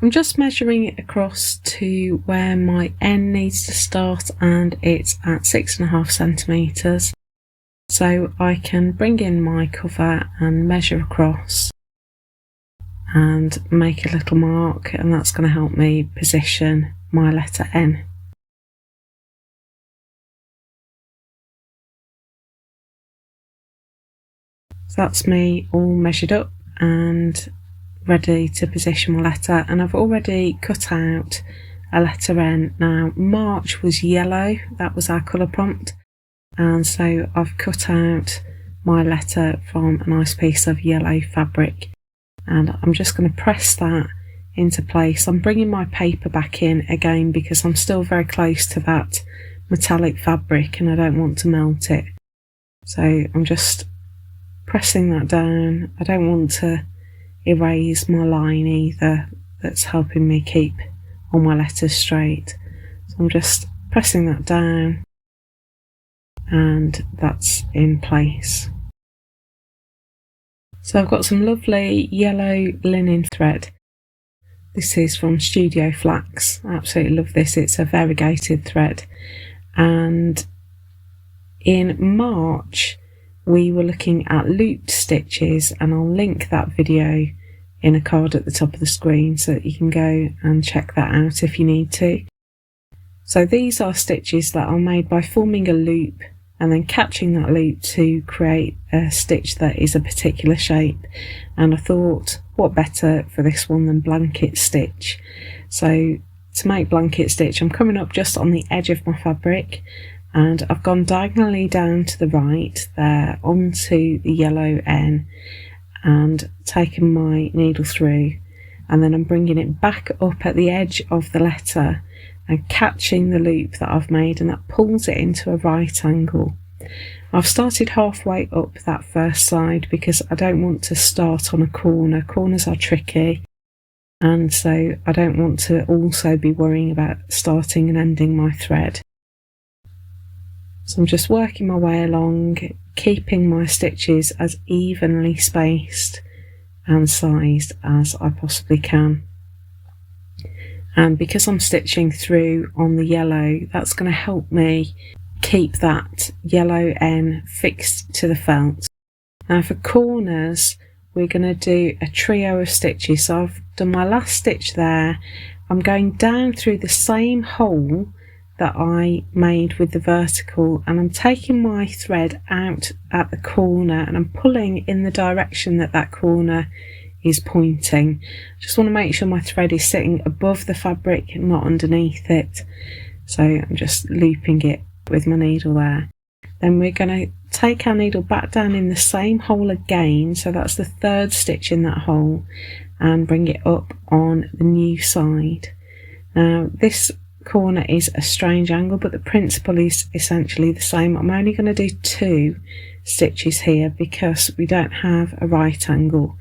I'm just measuring it across to where my end needs to start, and it's at 6.5 centimetres. So I can bring in my cover and measure across and make a little mark, and that's going to help me position my letter N. So that's me all measured up and ready to position my letter, and I've already cut out a letter N. Now March was yellow, that was our colour prompt, and so I've cut out my letter from a nice piece of yellow fabric, and I'm just going to press that into place. I'm bringing my paper back in again because I'm still very close to that metallic fabric and I don't want to melt it, so I'm just pressing that down. I don't want to erase my line either, that's helping me keep all my letters straight. So I'm just pressing that down and that's in place. So I've got some lovely yellow linen thread. This is from Studio Flax. I absolutely love this. It's a variegated thread, and in March we were looking at looped stitches, and I'll link that video in a card at the top of the screen so that you can go and check that out if you need to. So these are stitches that are made by forming a loop and then catching that loop to create a stitch that is a particular shape, and I thought what better for this one than blanket stitch. So to make blanket stitch, I'm coming up just on the edge of my fabric, and I've gone diagonally down to the right there onto the yellow N and taken my needle through, and then I'm bringing it back up at the edge of the letter and catching the loop that I've made, and that pulls it into a right angle. I've started halfway up that first side because I don't want to start on a corner. Corners are tricky, and so I don't want to also be worrying about starting and ending my thread. So I'm just working my way along, keeping my stitches as evenly spaced and sized as I possibly can. And because I'm stitching through on the yellow, that's going to help me keep that yellow N fixed to the felt. Now for corners, we're going to do a trio of stitches. So I've done my last stitch there. I'm going down through the same hole that I made with the vertical, and I'm taking my thread out at the corner and I'm pulling in the direction that that corner is pointing. Just want to make sure my thread is sitting above the fabric and not underneath it. So I'm just looping it with my needle there. Then we're going to take our needle back down in the same hole again, so that's the third stitch in that hole, and bring it up on the new side. Now this corner is a strange angle, but the principle is essentially the same. I'm only going to do 2 stitches here because we don't have a right angle.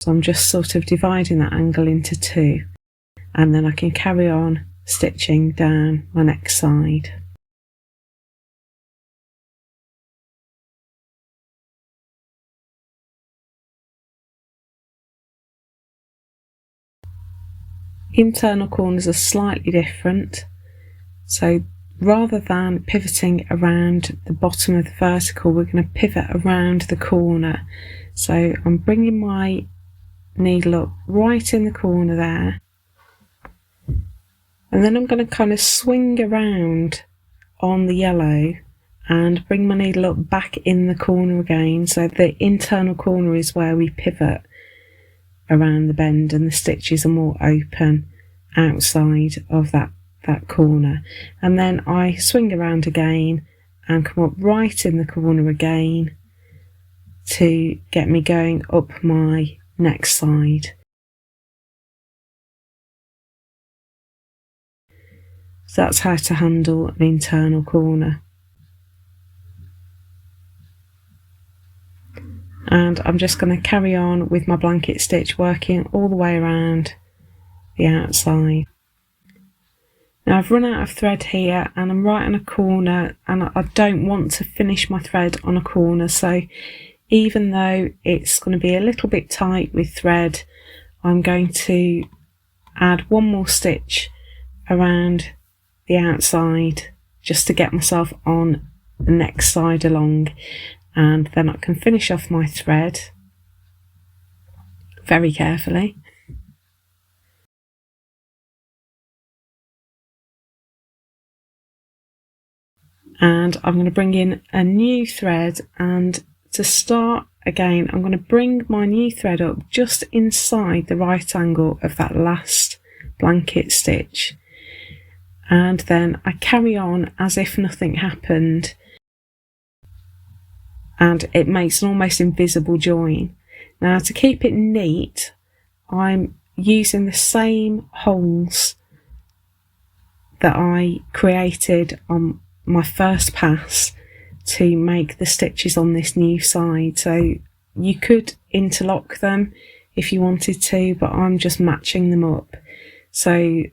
So I'm just sort of dividing that angle into 2, and then I can carry on stitching down my next side. Internal corners are slightly different, so rather than pivoting around the bottom of the vertical, we're going to pivot around the corner. So I'm bringing my needle up right in the corner there, and then I'm going to kind of swing around on the yellow and bring my needle up back in the corner again. So the internal corner is where we pivot around the bend, and the stitches are more open outside of that corner. And then I swing around again and come up right in the corner again to get me going up my next side. So that's how to handle an internal corner. And I'm just going to carry on with my blanket stitch, working all the way around the outside. Now I've run out of thread here and I'm right on a corner, and I don't want to finish my thread on a corner, so even though it's going to be a little bit tight with thread, I'm going to add one more stitch around the outside just to get myself on the next side along, and then I can finish off my thread very carefully. And I'm going to bring in a new thread, and to start again I'm going to bring my new thread up just inside the right angle of that last blanket stitch, and then I carry on as if nothing happened, and it makes an almost invisible join. Now, to keep it neat, I'm using the same holes that I created on my first pass to make the stitches on this new side. So you could interlock them if you wanted to, but I'm just matching them up. So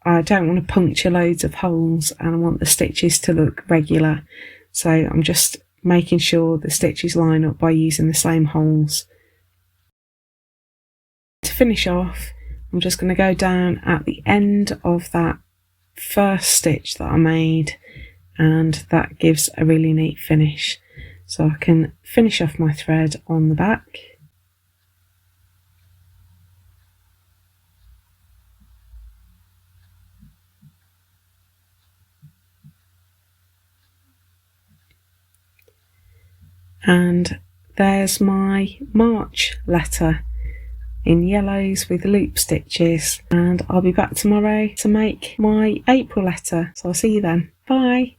I don't want to puncture loads of holes, and I want the stitches to look regular. So I'm just making sure the stitches line up by using the same holes. To finish off, I'm just going to go down at the end of that first stitch that I made, and that gives a really neat finish. So I can finish off my thread on the back. And there's my March letter in yellows with loop stitches, and I'll be back tomorrow to make my April letter. So I'll see you then. Bye.